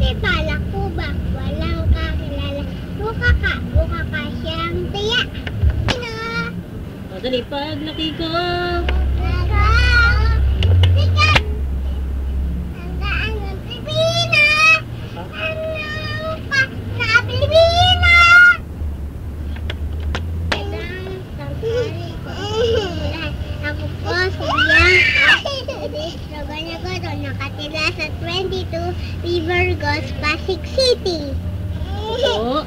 Kasi balak ko ba? Walang kakilala. Mukha ka siyang taya. Ano? O, dali, paglaki ko. Sikat! Tandaan ng Pilipinas! Ano pa na Pilipinas? Ako po si Bianca. Slogan nakatira sa 22 River Ghost, Pasig City. O.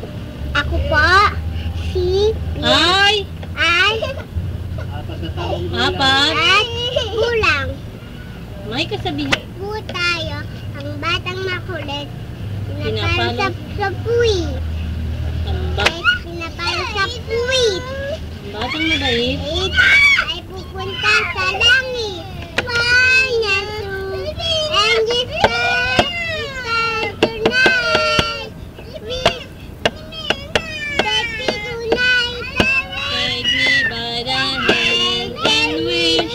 Ako po si Ay! Apat. At gulang. May kasabihan. Po tayo, ang batang makulit. Pinapalo. Sa puwi. Tambak. Pinapalo sa puwi. Batang mabait. Ay pupunta sa langit. And it's tonight. Baby tonight. Take me by the hand and wish.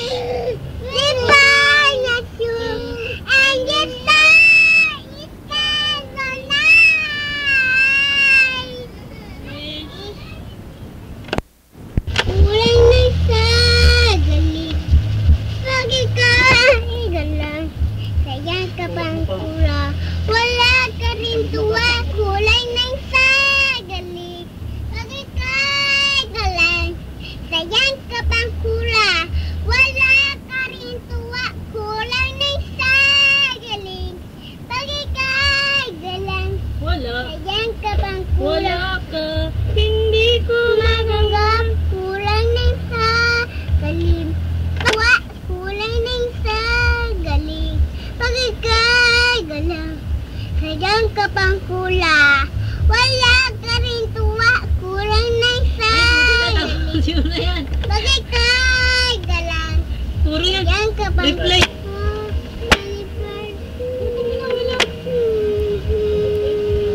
Wala ka rin tuwa, kulay ng sagalig. Bakit ka galang, sayang ka bang kula? Wala ka rin tuwa, kulay ng sagalig. Bakit ka galang, Wala. sayang ka bang kula? Wala ka. Hindi ko Maganggap, kulay ng sagalig. Tuwa, kulay ng sagalig. Bakit ka galang, sayang ka pang kula. Wala ka rin tuwa, kulang na isa. Sino na yan? Bakit ka galang, Puro yan. sayang ka pang Replay. kula.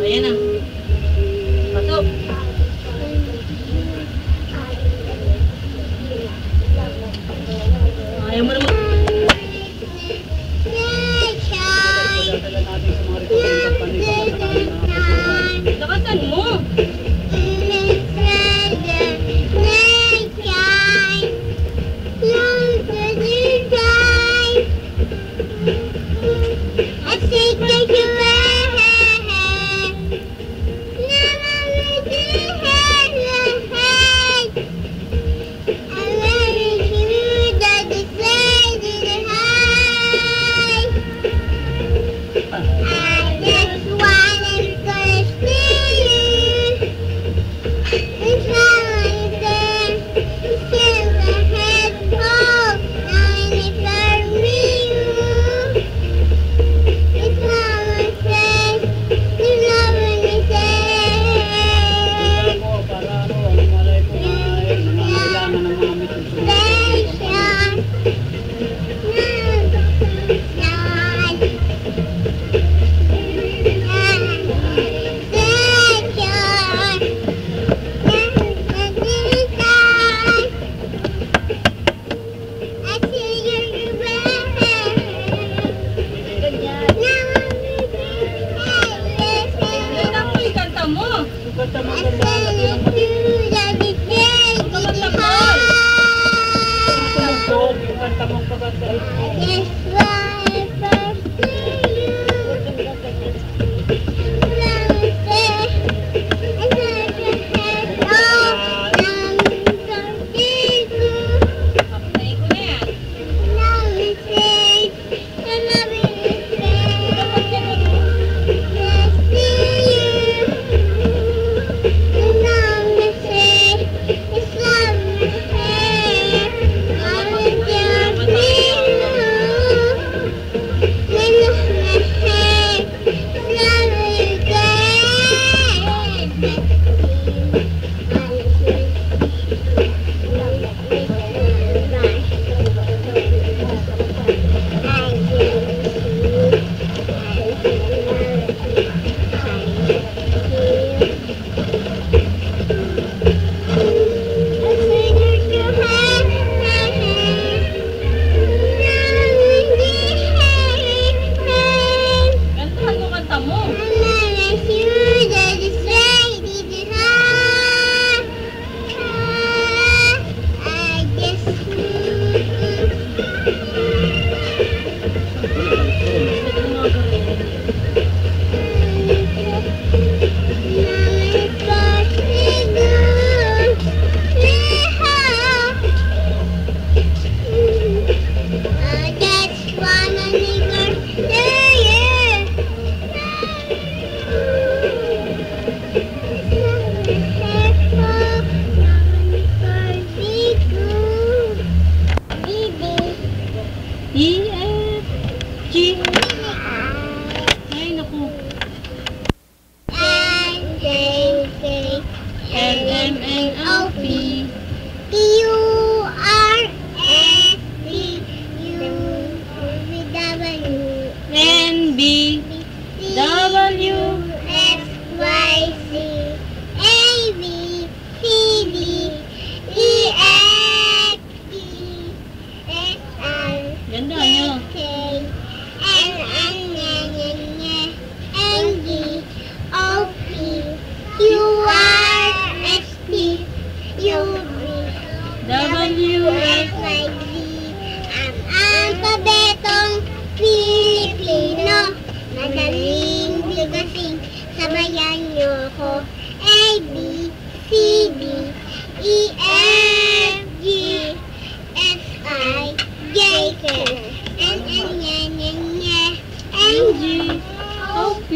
Ayan na. Pasok.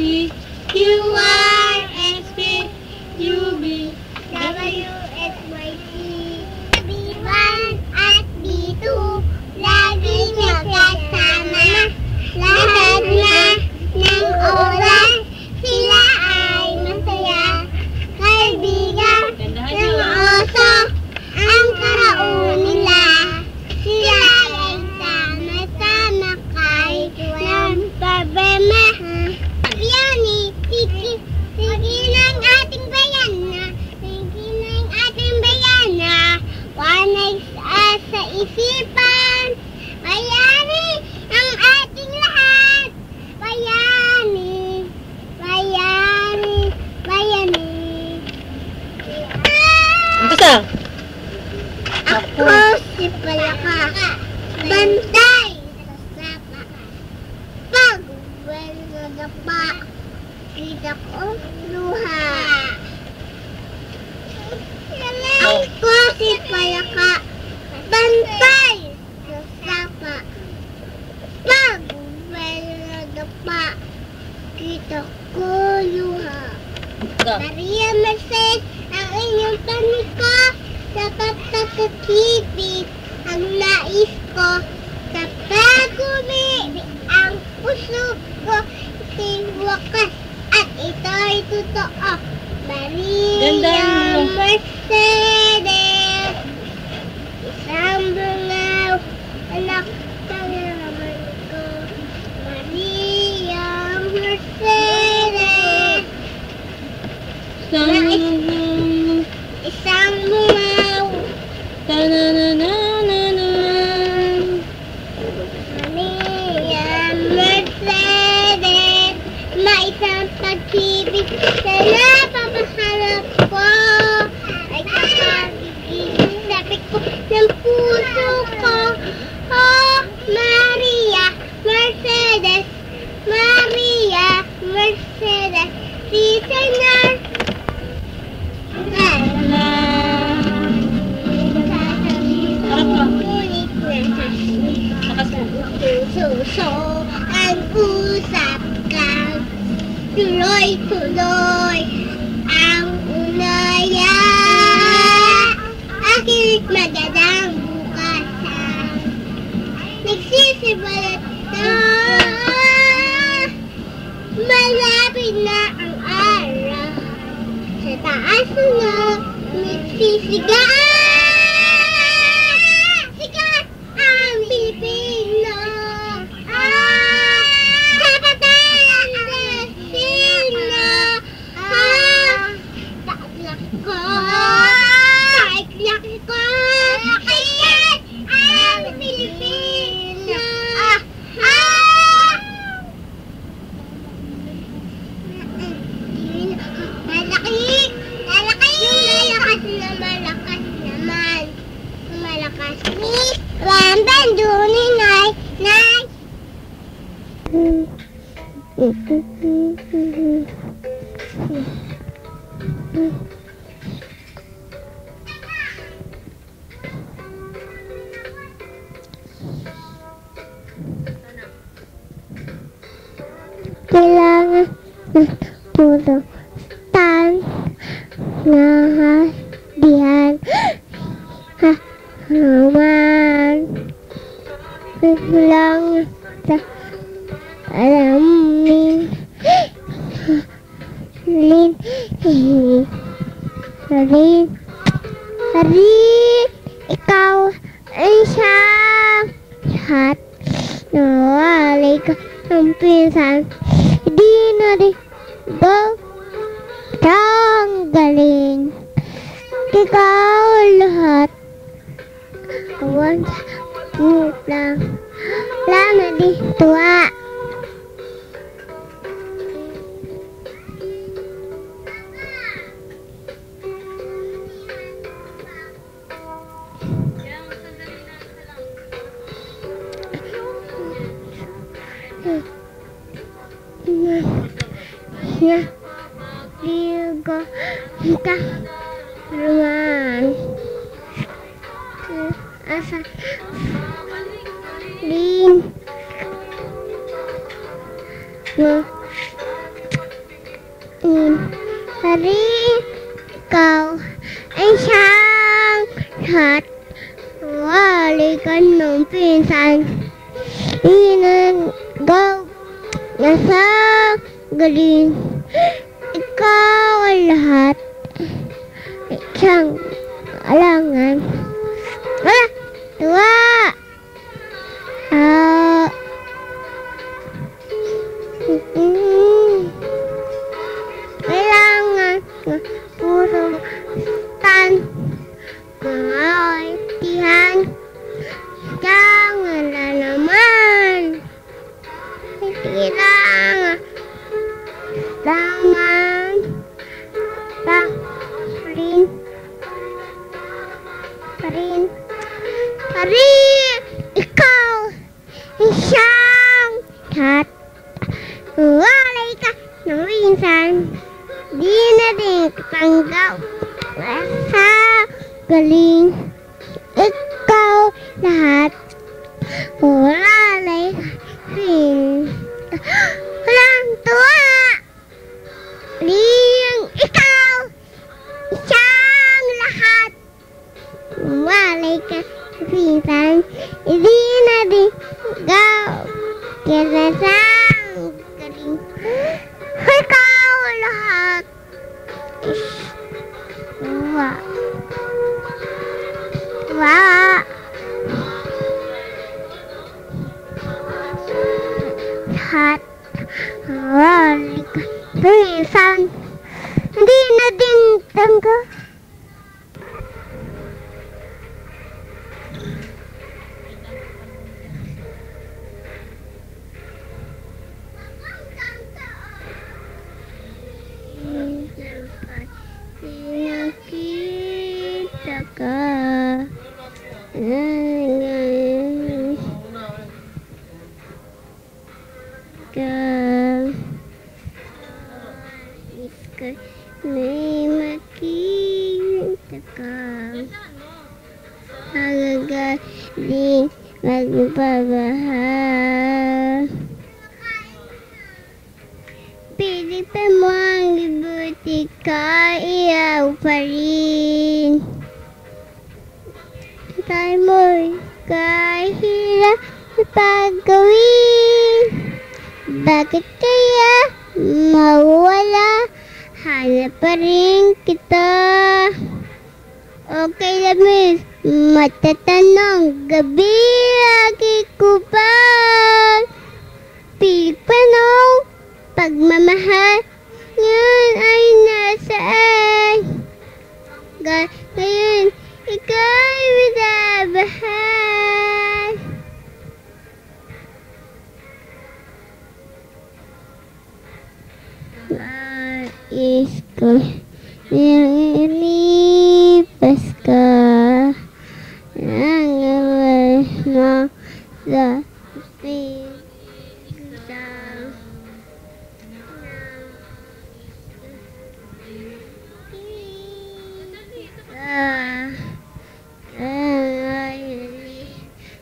Q R S T U V W X Y Z. B1 at B2 laging magkasama. Lahat na ng oras sila ay masaya. Kaibigan ng oso ang karaon nila. Sila ay sama-sama kahit walang problema. Yani, sige ng ating bayan na. Sige ng ating bayan na. Wanay sa isipan. Bayani ang ating lahat. Bayani. Bayani. Bayani. Umpisa. Ako si Palaka. Bantay sa sapa. Pag wala na pa, kita ko luha. Ako si Palaka. Bantay sa sapa. Pag wala na pa, kita ko luha. Go. Maria Merced, ang inyong paniko. Dapat nakakipit ang nais ko. Kapag ang puso ko, ito'y wakas at ito'y totoo. Maria Ganda mo. Mercedes, isang bungaw, anak ng naman ko. Maria Mercedes, isang bungaw. Ta-na-na-na-na-na. Maria Mercedes, maisang pag-ibig sa napapahanap ko. Ay kapag-ibig sabi ko ng puso ko. Oh, Maria Mercedes, Maria Mercedes, si Senyor. Suso ang usap kang tuloy-tuloy ang unaya. Aking magandang bukasan nagsisibalat na. Malapit na ang araw. Sa taas na nagsisigaan. Sikat ang Pilipino. Kapatan ang Sino. Taglaki ko. Taglaki ko. Ayan ang Pilipino. Malaki! Malaki! Malakas na malakas naman. Malakas ni Ramban Dunin ay Nay! Kailangan ng tulong nahadihan naman lang sa alamin rin ikaw ay siyang lahat nawalay ka ng pinsan di na rin galing ikaw lahat kawan lang lama di tua. Ya, juga kita rumah asa din Hari ikaw ay siyang lahat. Wali ka ng pinsan. Inagaw na sa galing. Ikaw ay lahat. Isang alangan. Wala! Tuwa! Kailangan puro tan. Kaitihan. Jangan na naman. Kailangan. Tangan. Parin. Ikaw. Isang kat. Walay ka ng minsan. Di na din katanggap. Sa galing. Ikaw lahat. Walay ka rin. Walang tuwa. Liyang ikaw. Isang lahat. Walay ka pinsan. Di na din gaw. Kaya sa galing. Ikaw lahat. Tuwa. Lahat. Walay ka pinsan. Di na din tanggap. Nakita ka. May makita ka. Magagaling magpabahal. Pilit pa mo ang libuti ka, iyaw pa rin. Tayo mo'y kahirap na paggawin. Bakit kaya mawala? Hanap pa rin kita. Okay lang, miss. Matatanong gabi lagi ko pa. Pilit pa nung pagmamahal ngayon ay nasaan? Ngayon ikaw ay minamahal. Nais ko nang ilipas ka. Nangamal mo sa pisang.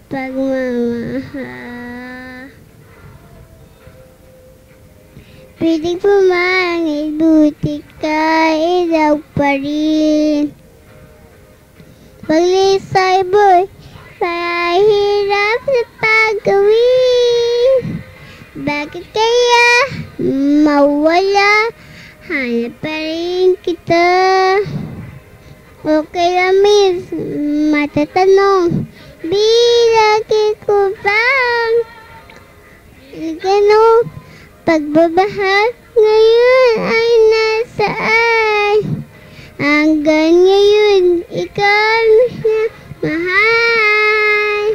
Pagmamahal. Piling pumangit, buti ka, ilaw pa rin. Paglisay boy, mahirap na pagawin. Bakit kaya mawala? Hanap pa rin kita. Okay lang, miss. Matatanong, bilagi ko bang ganong pagbabahal ngayon ay nasaan? Hanggang ngayon, ikaw na mahal.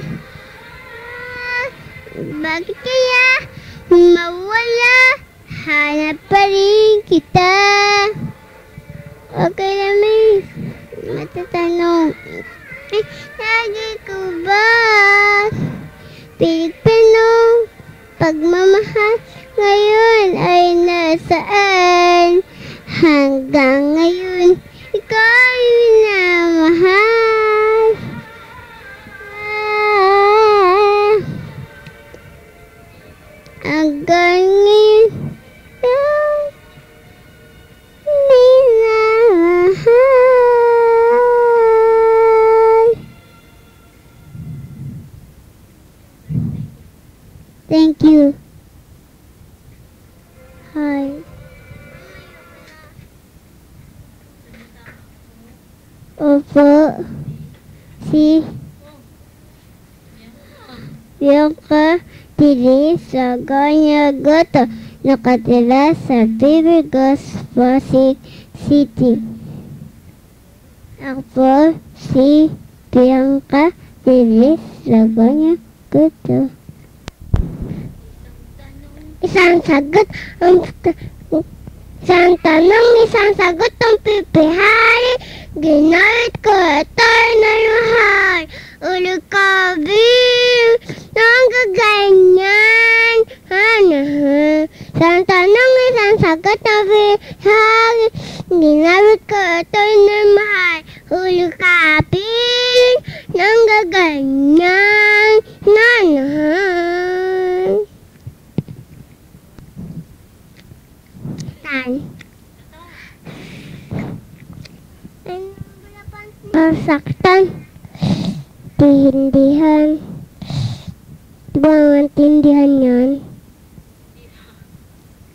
Bakit kaya mawala? Hanap pa rin kita. Okay lang, miss. Matatanong, lagi ko ba Pilipino pagmamahal ngayon ay nasaan? Hanggang ngayon, ikaw ay minamahal. Hanggang ngayon, Opo. Si Bianca diri sa Ganyagoto, nakatira sa Bibigos, Pasig City. Ako si Bianca diri sa Ganyagoto. Isang sagot ang pipihari. Ginamit ko ito na luhay. Ulo kabil ng gaganyan. Isang tanong, isang sagot ang pipihari. Ginamit ko ito na luhay. Ulo kabil ng gaganyan. Pasaktan, tihindihan. Di ba maintindihan yun?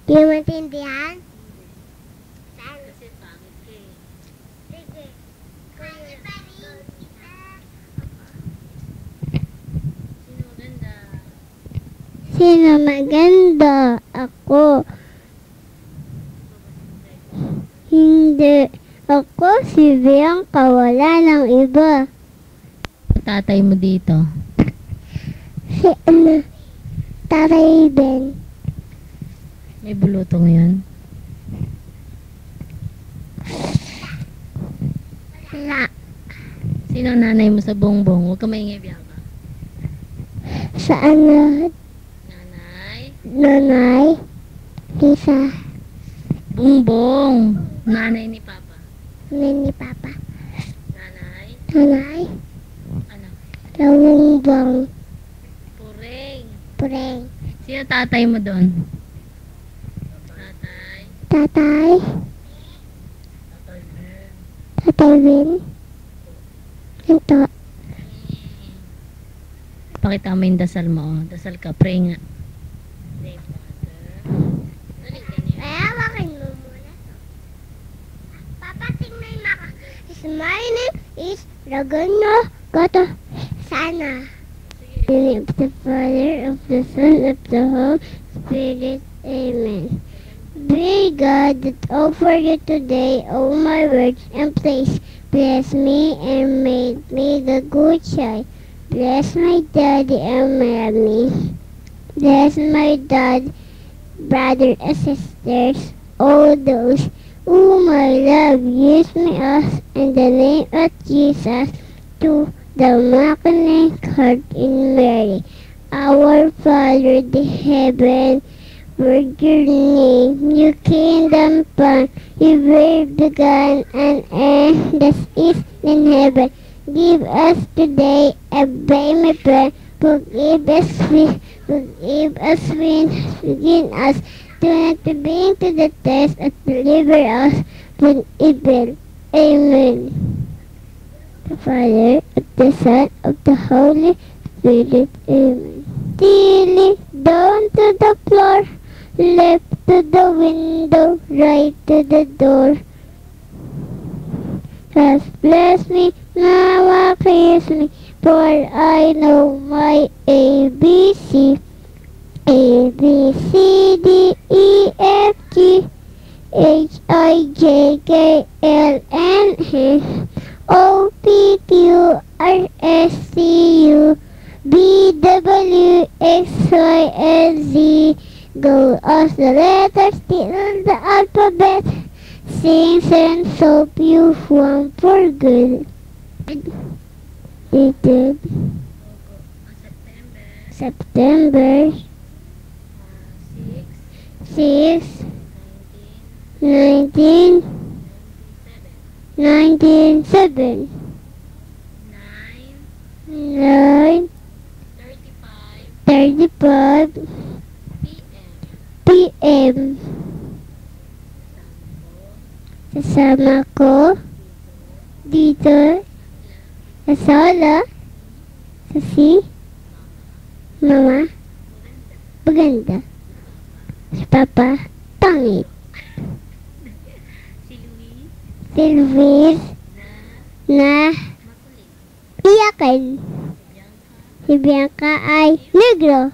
Di ba maintindihan? Kasi pangit ka eh. Sige. Sino maganda? Sino maganda? Ako. Hindi. Ako si Bianca, wala ng iba. Tatay mo dito. Si Tatay Ben. May bulutong yun. Wala. Sino ang nanay mo sa bongbong? Huwag ka maingay, Bianca. Saan na? Nanay? Nanay? Lisa. Bongbong. Nanay ni Papa. Ni Papa. Nanay? Nanay? Ano? Lawungbang. Pureng. Pureng. Sino tatay mo doon? Tatay? Tatay? Tatay Ben. Tatay Ben? Ito. Pakita mo yung dasal mo. Oh. Dasal ka. Pray nga. Pray, Father. Galing ganyan. Hawakan mo muna to. Papa, tingnan mo ako. My name is Ragano Goto Sana. In the name of the Father, of the Son, of the Holy Spirit. Amen. Be God that offer you today all my words and place. Bless me and make me the good child. Bless my daddy and mommy. Bless my dad, brother and sisters, all those whom I love. Use me as in the name of Jesus to the Immaculate Heart in Mary. Our Father in heaven, word your name, your kingdom come, your will be and end as is in heaven. Give us today a my prayer. Forgive us when forgive us. Do not bring to the test, and deliver us from evil. Amen. The Father, of the Son, of the Holy Spirit. Amen. Tilly down to the floor, left to the window, right to the door. Just bless me, now kiss me, for I know my ABC. A, B, C, D, E, F, G, H, I, J, K, L, N, M, O, P, Q, R, S, T, U, V, W, X, Y, and Z. Go as the letters till the alphabet. Sings and soap you form for good. They did. September 6, 1997. 9, 35 p.m. Kasama ko dito sa sala sa si Mama maganda, si Papa pangit, si Luis na iyakin. Si Bianca ay negro.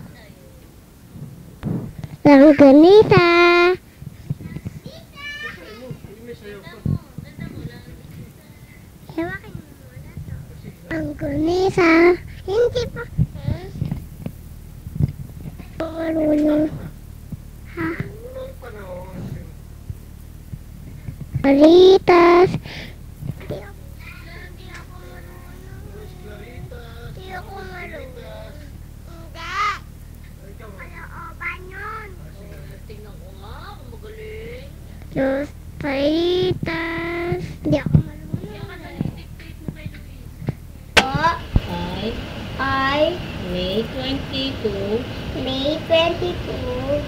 Langganisa. Langganisa. Hindi pa. Marunong. Ha? Maritas. Hindi ako marunong. Hindi ako marunong. Hindi. Kalooban yun. Tingnan ko nga kung magaling. Diyos, paritas. Hindi ako marunong. I May 22, May 22,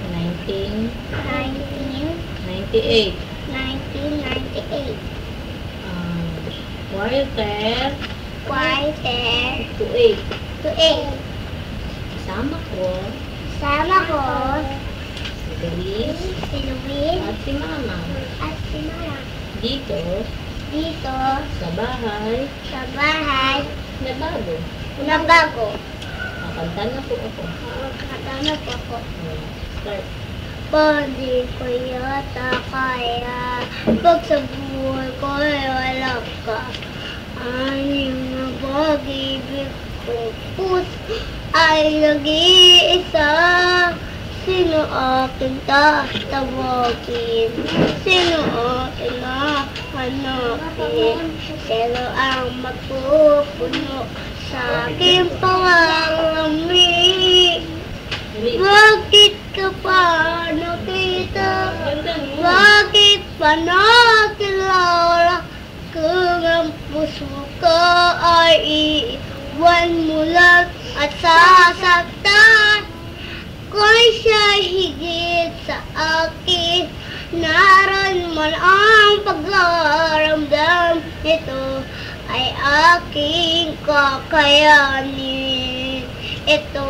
1998. 1998. Quarter Quarter to 8. to 8. Kasama ko Sama ko si Luis si Luis at si Mama. at si Mara Dito dito sa bahay sa bahay na bago. na bago. Nakanta na po ako. Katanap ako. Start. Pwede ko yata kaya pag sa buhay ko ay wala ka. Anim na pag-ibig ko puso ay nag-iisa. Sino aking tatawagin? Sino aking hahanapin? Sino ang magpupuno sa aking pangangamin? Bakit ka pa nakita? Bakit pa nakilala? Kung ang puso ko ay iiwan mo lang at sasaktan, kung siya higit sa akin, naroon man ang pagkaramdam. Ito ay aking kakayanin. Ito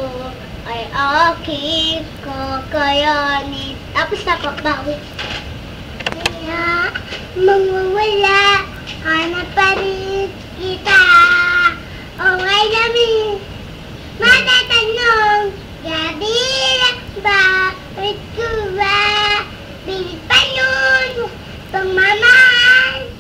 ay aking kakayanin. Tapos ako, bawi. Kaya mawawala, hanap pa rin kita. Okay namin, matatanong, gabi lang ba? Wait ko ba? Pilit pa yun, pagmamahal.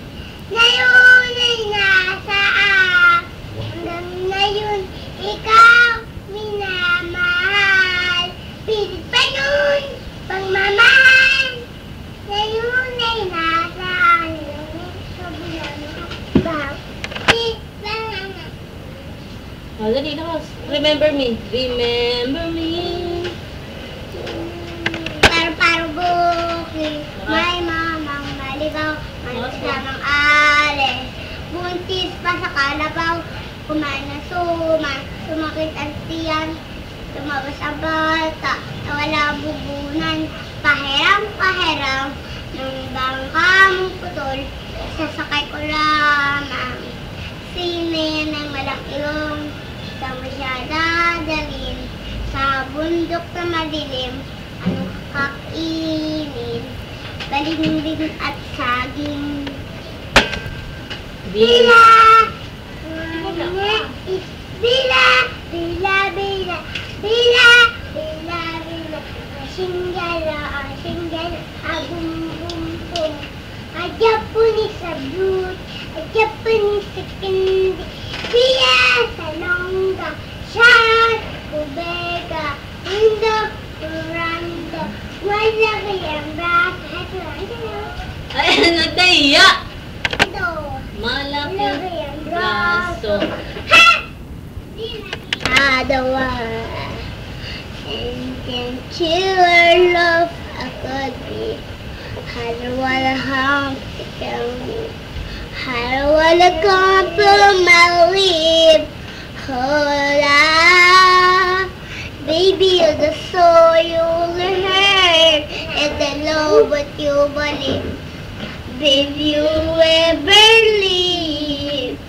Ngayon ay nasaan? Hanggang ngayon, ikaw minamahal. Pilit pa yun, pagmamahal. Ngayon ay nasaan? Dali na. Remember me. Remember me. Paru-paru bukid, may mamang maligaw, malis lamang alis. Buntis pa sa kalabaw, kumain na sumakit ang tiyan, lumabas ang bata, nawala bubunan, pahiram, ng bangkamong putol, sasakay ko lamang. Sine ng malaking, saan mo siya dadalhin, sa bundok na madilim, anong kakainin, balimbing at saging. Bila! Bila! Bila! Bila! Bila! Bila! Bila! Asinggala! Asinggala! Abum-bum-bum! Ajapunis sa brut! Ajapunis sa kindi! Bila! Sa longga! Siyat! Kubega! Mundo! Turando! Wala kayang braso! Ay, nagdaya! Ito! Malaking braso. Adawa. And can't you love a good be? I don't wanna harm to kill me. I don't wanna come from my lip. Hola. Baby, you're the soul you'll hurt. And the love what you believe. Baby, you ever leave.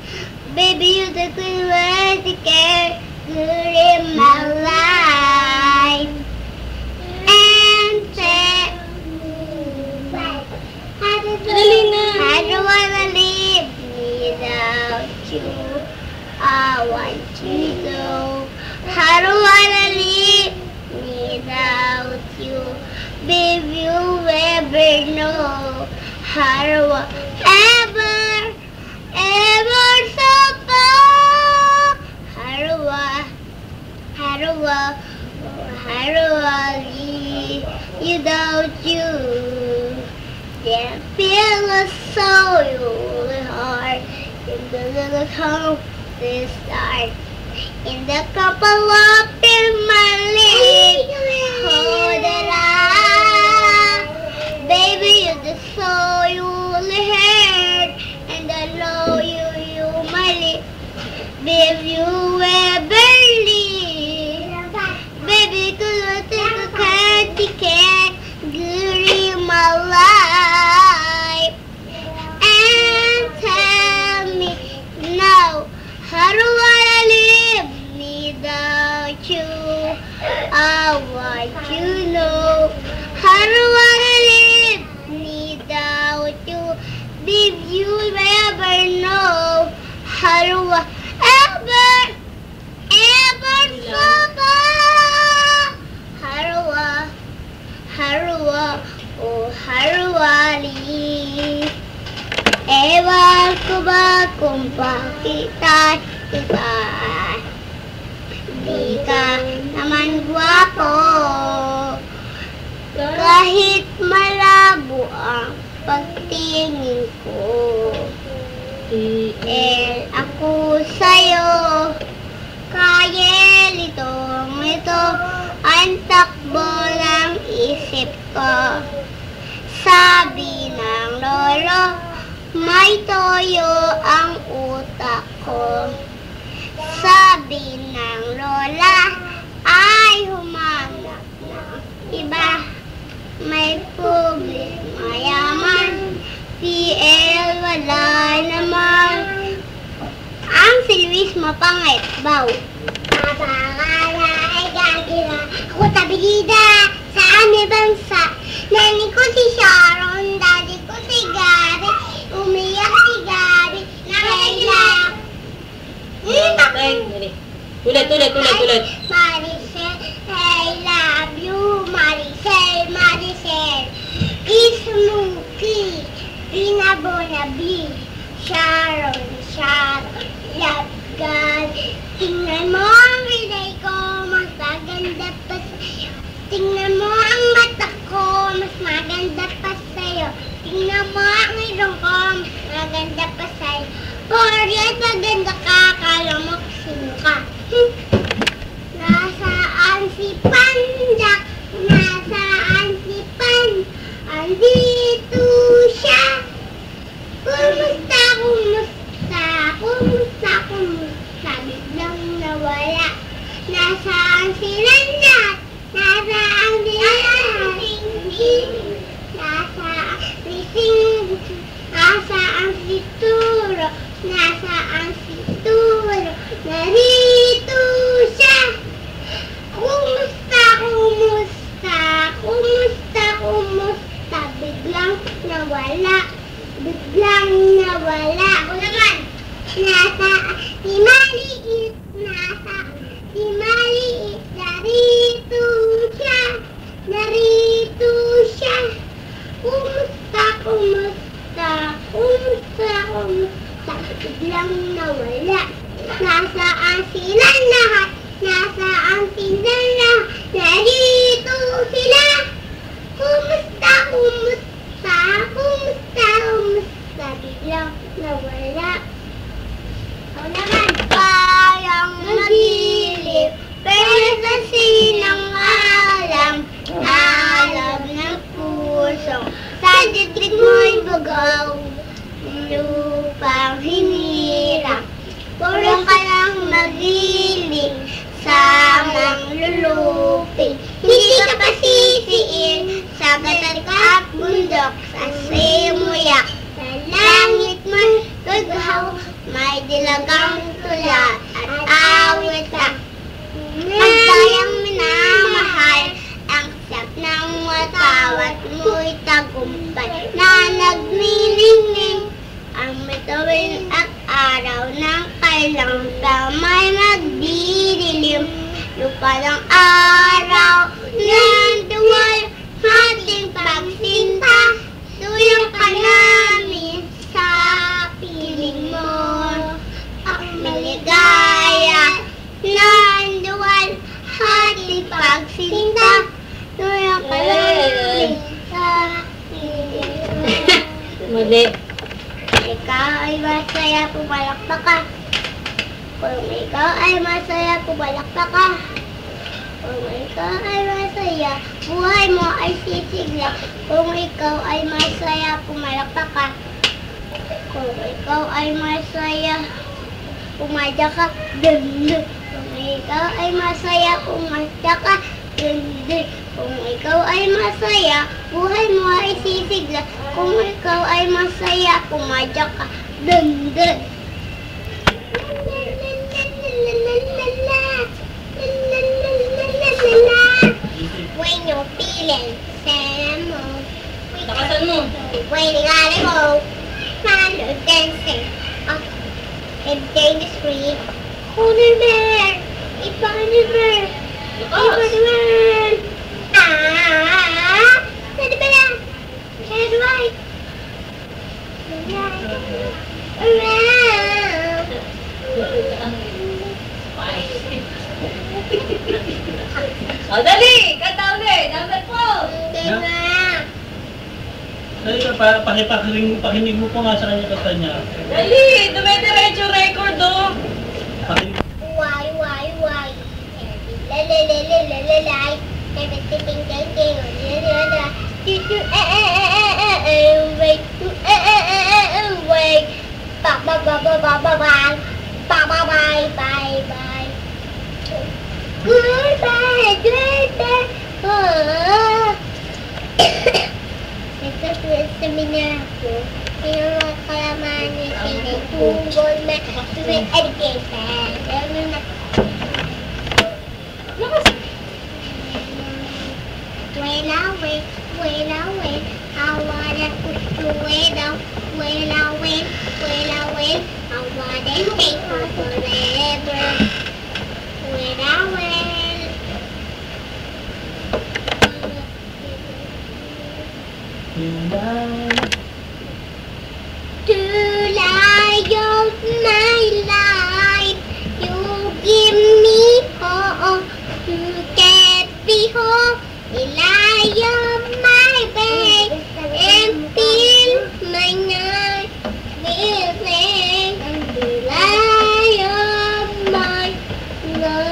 Baby, you're the good one to care good in my life. And say, Dali na. I don't wanna live without you. I want you to know. I don't wanna live without you. Baby, you ever know. I don't want ever so far. I don't want live without you. That feels so really hard in the little home this start. In the couple up in my leg, hold it up. Baby, you just so you really hurt, and I know you my lips. Baby, you ever leave. Baby, could you take a candy can during my life? And tell me now, how do I live without you? I want you to know. How do I live without you? Did you ever know? How do I ever so far? How do I live? Ewan ko ba kung bakit kita? Di ka naman gwapo, kahit malabo ang pagtingin ko. Ako sa'yo, kaya ito, ang takbo ng isip ko. Sabi ng lolo, may toyo ang utak ko. Sabi ng lola, ay humanap ng iba. May problema yaman, PL wala naman. Ang si Luis mapangit, baw. Papakala ay gagila, ako tabilida sa aming bansa. Nani ko si Sharon, daddy ko si Gary, umiyak si Gary, nakaiyak. Tulit. Maricel, I love you, Maricel. Kiss Mookie, Binabonabi, Sharon, love God. Tingnan mo ang kilay ko, mas maganda pa sa'yo. Tingnan mo ang mata ko, mas maganda pa sa'yo. Tingnan mo ang ilong ko, mas maganda pa sa'yo. Porket maganda ka, akala mo sino ka. Nasaan si Pandak? Nasaan si Pan? Andito siya. Kumusta? Biglang nawala. Nasaan si Landat? Nasaan si Nasaan si Turo? Nasaan si Turo? Narito siya. Kumusta? Biglang nawala. Ako naman. Si Maliit. Narito siya. Kumusta? Biglang nawala. Nasaan silang lahat? Narito sila. Kumusta? Biglang nawala. Ako naman. Parang nagilip, pero sa sinang alam ng puso. Sa dibdib mo'y bagaw, lupang hinirang. Puro ka lang nagilip, samang lulupin. Hindi ka pasisiin sa batat at bundok, sa simuyak. Sa langit man gagaw, may dilagang tula at awit ka. Ang sayang minamahal, ang sap ng watawat mo'y tagumpay na nagniningning. Ang mitawin at araw ng kailang tamay magdidilim. Lupa ng araw ng duwal, ating pagsinta. Tuyang ka namin sa piling mo. Ang maligaya ng duwal, ating pagsinta. Tuyang ka namin sa piling mo. Mali. Ikaw ay masaya, pumalakpak ka. Kung ikaw ay masaya, pumalakpak ka. Kung ikaw ay masaya, buhay mo ay sisigla. Kung ikaw ay masaya, pumalakpak ka. Kung ikaw ay masaya, pumadya ka. Dundun. Kung ikaw ay masaya, pumadya ka. Dundun. Kung ikaw ay masaya, buhay mo ay sisigla. Kung ikaw ay masaya, pumadya ka. Dundun. When you're feeling sad and low, Nakasan mo. when you gotta go, kind of dancing up and down the street. Honey bear, it's Honey bear, it's Honey bear. Ah, Honey bear, head right, around. O, dali! Kanta ulit! Number 4! Dali ka, pakinig mo po nga sa kanya kanta niya. Dali! Dumediretso record, oh! Pakinig. Why? La la la la la la la. Everything ding ding la la la. Do do wait do wait. Ba ba ba ba ba ba ba. Ba ba bye bye bye. Goodbye, goodbye. Oh. Ito sa minako. Yung mga kalaman ni Tinutungol na tuwing education. Ano na? When I win, I wanna push the window. When I win, I wanna stay for forever. When I win. To light of my life, you give me hope to get me home. The light of my bed and feel my night feeling. The light of my life.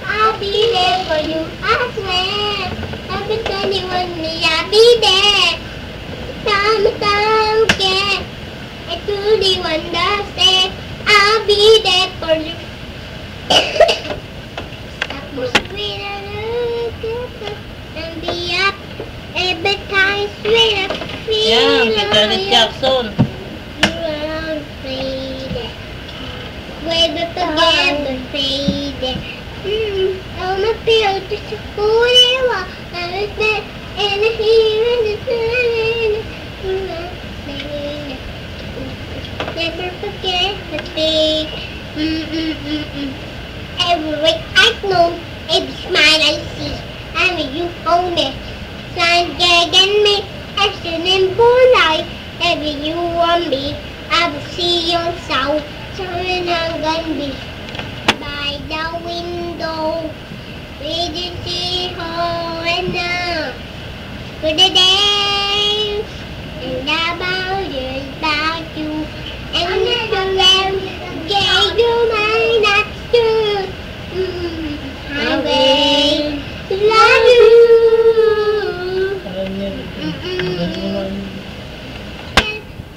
I'll be there for you, I swear. Every time you want me, I'll be there. Time again, I truly understand. I'll be there for you. And be up every time sweet. Yan, kay Janet Jackson. We're together, faded. I wanna feel just who you are. I was there and here in the sun. Never forget the day. Every wake I know, every smile I see, I'm with you hold me. Sun gagging me, action in life. Every you want me, I will see your soul. Turn on gun be by the window. We did see her and now for the day and about you and the lamb gave you my not true. I will love you.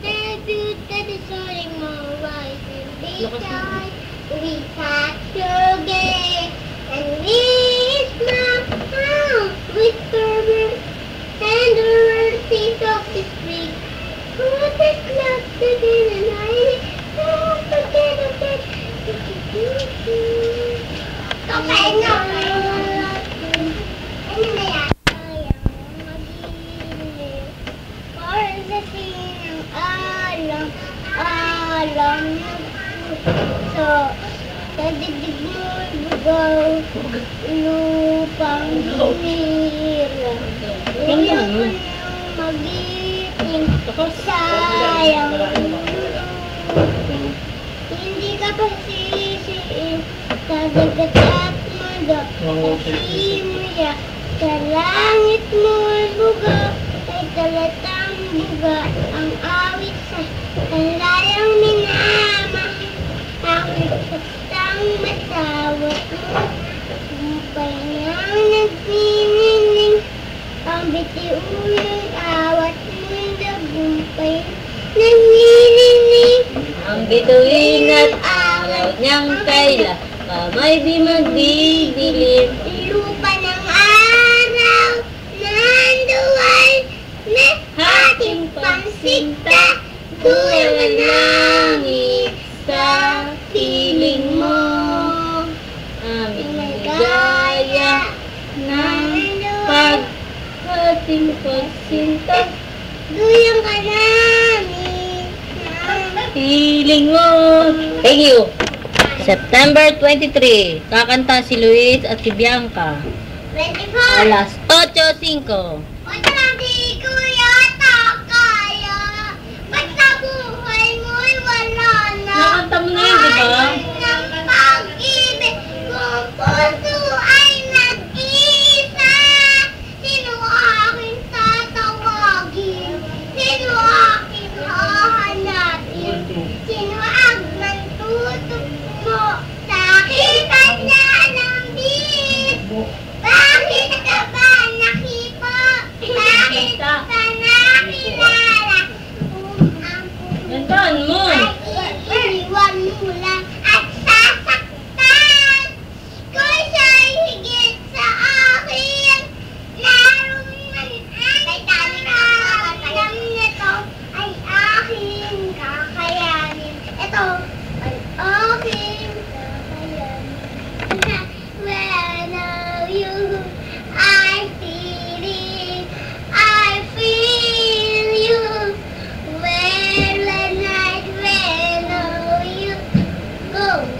Love you that is all in my life and be time we catch again, and we smile with fervor and the mercies of the street. Who is left again and I don't forget again. Okay, no. Ano na yan? Para sa sinang alam na puso, sa digdig mo'y bugaw, lupang hinira. Iyak ko yung magiting, sayang lulutin. Hindi ka pa sisiin, sa dagat at mundo, kasi mo ya, sa langit mo'y buga, ay talatang buga, ang awit sa kalayang minamahal. Awit sa matawat mo, upay niyang nagsinining, ang bitiuyong awat mo'y nagumpay, nagsinining. Ang bituin at araw niyang kaila, kamay di magdidilim. Lupa ng araw, nanduwal na ating pangsinta, tuyang langit sa piling mo. Aming ligaya ng pag-ating pagsinta, Duyang ka namin piling mo. Thank you. September 23, kakanta si Luis at si Bianca. 24. Alas 8:05. Wala di ko yata kaya, ba't sa buhay mo'y wala na? Nakanta mo na yun, di ba? Ng pag-ibig kung puso ay nag-isa. Sino aking tatawagin? Sino aking hahanapin? Sino ang mantutok mo sa kita niya ng bis? Bakit ka ba nakipo? Bakit ka nakilala? Kung ang Gantaan mo. ay iiwan mo lang at sasaktan. Kung siya'y higit sa akin, larong man ay alam nito ay aking kakayanin. Ito ay aking kakayanin. When of you, I feel it, I feel you. When the night, when of you, go on.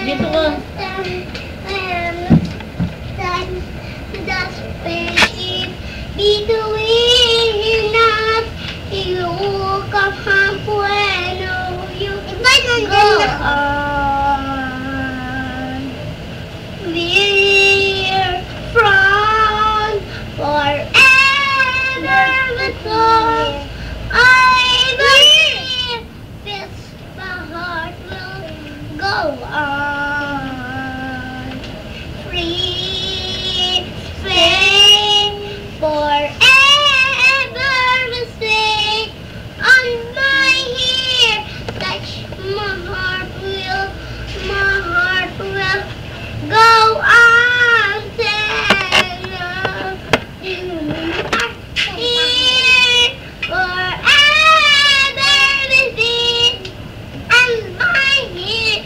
Dito ka. Stand, the spaceship between us, you come home when of you, go on. We're from forever because I believe this my heart will go on. Free, free, forever will stay on my ear. Touch my heart will go on. Here, forever will be on my ear.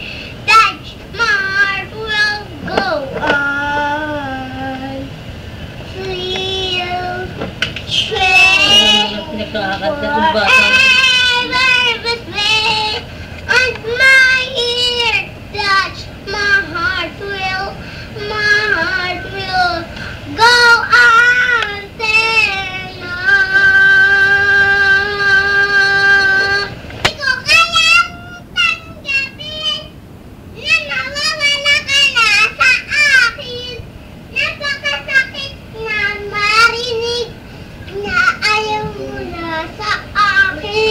Touch my heart will go on. Feel, train, Pinagkakanta ng bata. forever with me on my ear. Touch my heart will go on. Di ko kayang tanggapin na nawawala ka na sa akin. Napakasakit na marinig na ayaw mo na sa akin.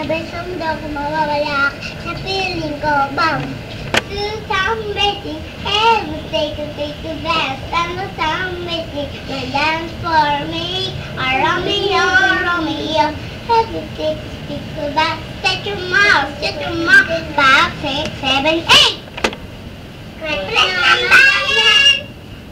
Sabi someday ako mawawala sa piling ko, bang. Somebody, everything to take the best. And somebody, will dance for me. Romeo, Romeo, everything to take the best. Set your mouth, 5, 6, 7, 8.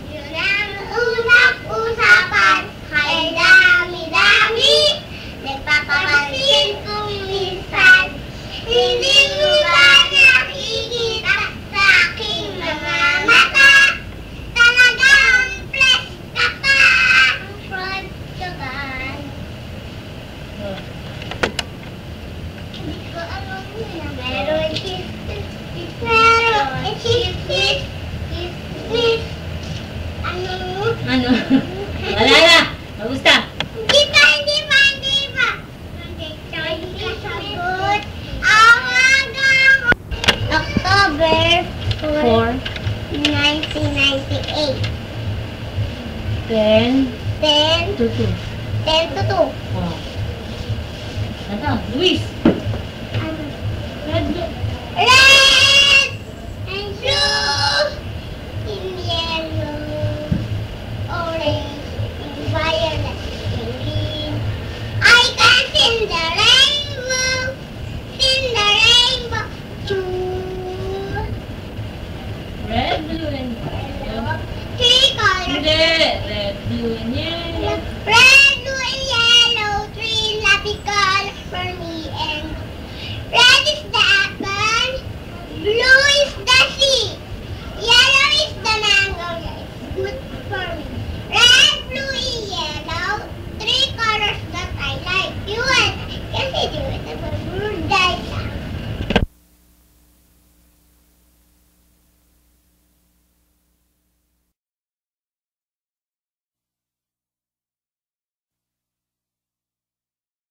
Yun ang usap-usapan. Ay dami-dami. Nagpapapansin kung minsan. Hindi mo ba nakikita sa aking mga mata? Talagang fresh ka pa. Front ka ba? Hindi ko alam na meron kiss. Ano? Wala na! Kamusta? Hindi pa. Hindi ka sagot. October 4, 1998. 10 10 to 2. 10 to 2. Oh. Ano? Luis! Red and blue in yellow, orange in violet and green. I can sing the rainbow, choo. Red, blue, and yellow. Three colors. Hindi!